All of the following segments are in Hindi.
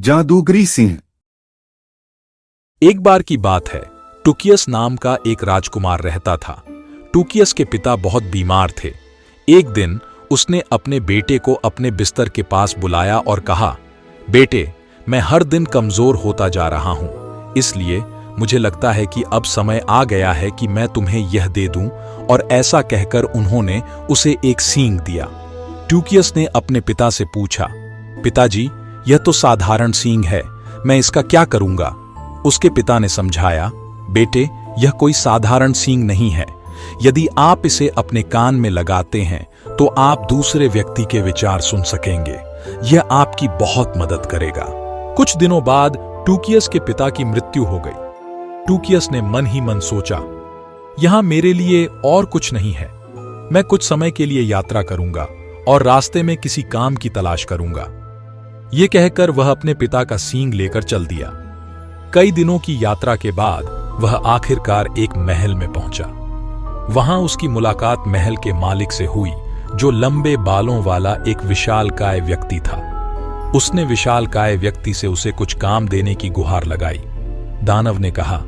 जादूगरी सिंह। एक बार की बात है, टुकियस नाम का एक राजकुमार रहता था। टुकियस के पिता बहुत बीमार थे। एक दिन उसने अपने बेटे को अपने बिस्तर के पास बुलाया और कहा, बेटे, मैं हर दिन कमजोर होता जा रहा हूं, इसलिए मुझे लगता है कि अब समय आ गया है कि मैं तुम्हें यह दे दूं। और ऐसा कहकर उन्होंने उसे एक सींग दिया। टुकियस ने अपने पिता से पूछा, पिताजी, यह तो साधारण सींग है, मैं इसका क्या करूंगा? उसके पिता ने समझाया, बेटे, यह कोई साधारण सींग नहीं है। यदि आप इसे अपने कान में लगाते हैं तो आप दूसरे व्यक्ति के विचार सुन सकेंगे। यह आपकी बहुत मदद करेगा। कुछ दिनों बाद टुकियस के पिता की मृत्यु हो गई। टुकियस ने मन ही मन सोचा, यहां मेरे लिए और कुछ नहीं है। मैं कुछ समय के लिए यात्रा करूंगा और रास्ते में किसी काम की तलाश करूंगा। यह कहकर वह अपने पिता का सींग लेकर चल दिया। कई दिनों की यात्रा के बाद वह आखिरकार एक महल में पहुंचा। वहां उसकी मुलाकात महल के मालिक से हुई, जो लंबे बालों वाला एक विशालकाय व्यक्ति था। उसने विशालकाय व्यक्ति से उसे कुछ काम देने की गुहार लगाई। दानव ने कहा,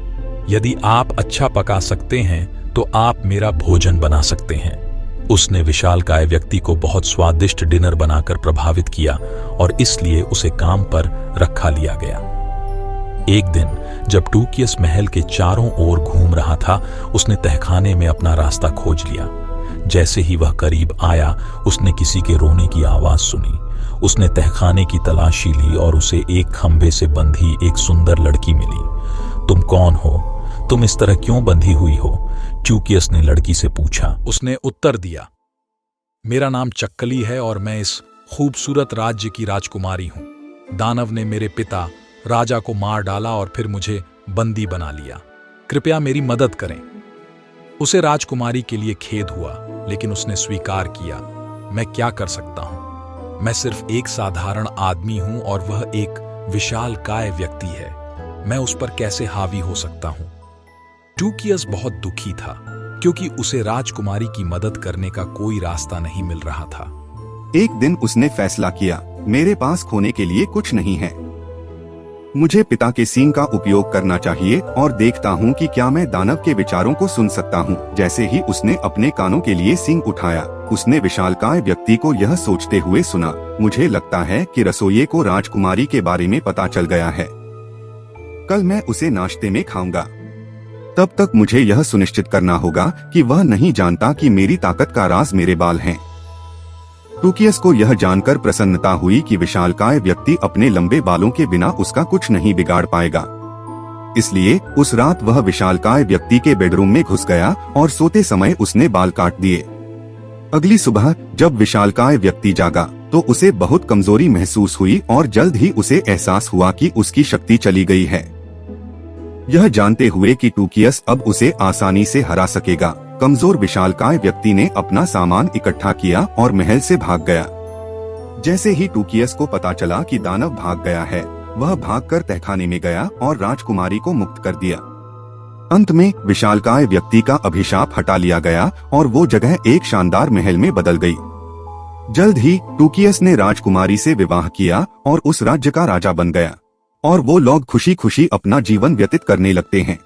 यदि आप अच्छा पका सकते हैं तो आप मेरा भोजन बना सकते हैं। उसने विशालकाय व्यक्ति को बहुत स्वादिष्ट डिनर बनाकर प्रभावित किया और इसलिए उसे काम पर रखा लिया गया। एक दिन जब टुकियस महल के चारों ओर घूम रहा था, उसने तहखाने में अपना रास्ता खोज लिया। जैसे ही वह करीब आया, उसने किसी के रोने की आवाज सुनी। उसने तहखाने की तलाशी ली और उसे एक खंभे से बंधी एक सुंदर लड़की मिली। तुम कौन हो? तुम इस तरह क्यों बंधी हुई हो? टुकियस ने लड़की से पूछा। उसने उत्तर दिया, मेरा नाम चक्कली है और मैं इस खूबसूरत राज्य की राजकुमारी हूं। दानव ने मेरे पिता राजा को मार डाला और फिर मुझे बंदी बना लिया। कृपया मेरी मदद करें। उसे राजकुमारी के लिए खेद हुआ, लेकिन उसने स्वीकार किया, मैं क्या कर सकता हूं? मैं सिर्फ एक साधारण आदमी हूं और वह एक विशालकाय व्यक्ति है। मैं उस पर कैसे हावी हो सकता हूं? टुकियस बहुत दुखी था, क्योंकि उसे राजकुमारी की मदद करने का कोई रास्ता नहीं मिल रहा था। एक दिन उसने फैसला किया, मेरे पास खोने के लिए कुछ नहीं है। मुझे पिता के सींग का उपयोग करना चाहिए और देखता हूँ कि क्या मैं दानव के विचारों को सुन सकता हूँ। जैसे ही उसने अपने कानों के लिए सींग उठाया, उसने विशालकाय व्यक्ति को यह सोचते हुए सुना, मुझे लगता है कि रसोइये को राजकुमारी के बारे में पता चल गया है। कल मैं उसे नाश्ते में खाऊंगा। तब तक मुझे यह सुनिश्चित करना होगा कि वह नहीं जानता कि मेरी ताकत का राज मेरे बाल हैं। टुकियस को यह जानकर प्रसन्नता हुई कि विशालकाय व्यक्ति अपने लंबे बालों के बिना उसका कुछ नहीं बिगाड़ पाएगा। इसलिए उस रात वह विशालकाय व्यक्ति के बेडरूम में घुस गया और सोते समय उसने बाल काट दिए। अगली सुबह जब विशालकाय व्यक्ति जागा तो उसे बहुत कमजोरी महसूस हुई और जल्द ही उसे एहसास हुआ कि उसकी शक्ति चली गई है। यह जानते हुए कि टुकियस अब उसे आसानी से हरा सकेगा, कमजोर विशालकाय व्यक्ति ने अपना सामान इकट्ठा किया और महल से भाग गया। जैसे ही टुकियस को पता चला कि दानव भाग गया है, वह भागकर तहखाने में गया और राजकुमारी को मुक्त कर दिया। अंत में विशालकाय व्यक्ति का अभिशाप हटा लिया गया और वो जगह एक शानदार महल में बदल गई। जल्द ही टुकियस ने राजकुमारी से विवाह किया और उस राज्य का राजा बन गया और वो लोग खुशी खुशी अपना जीवन व्यतीत करने लगते हैं।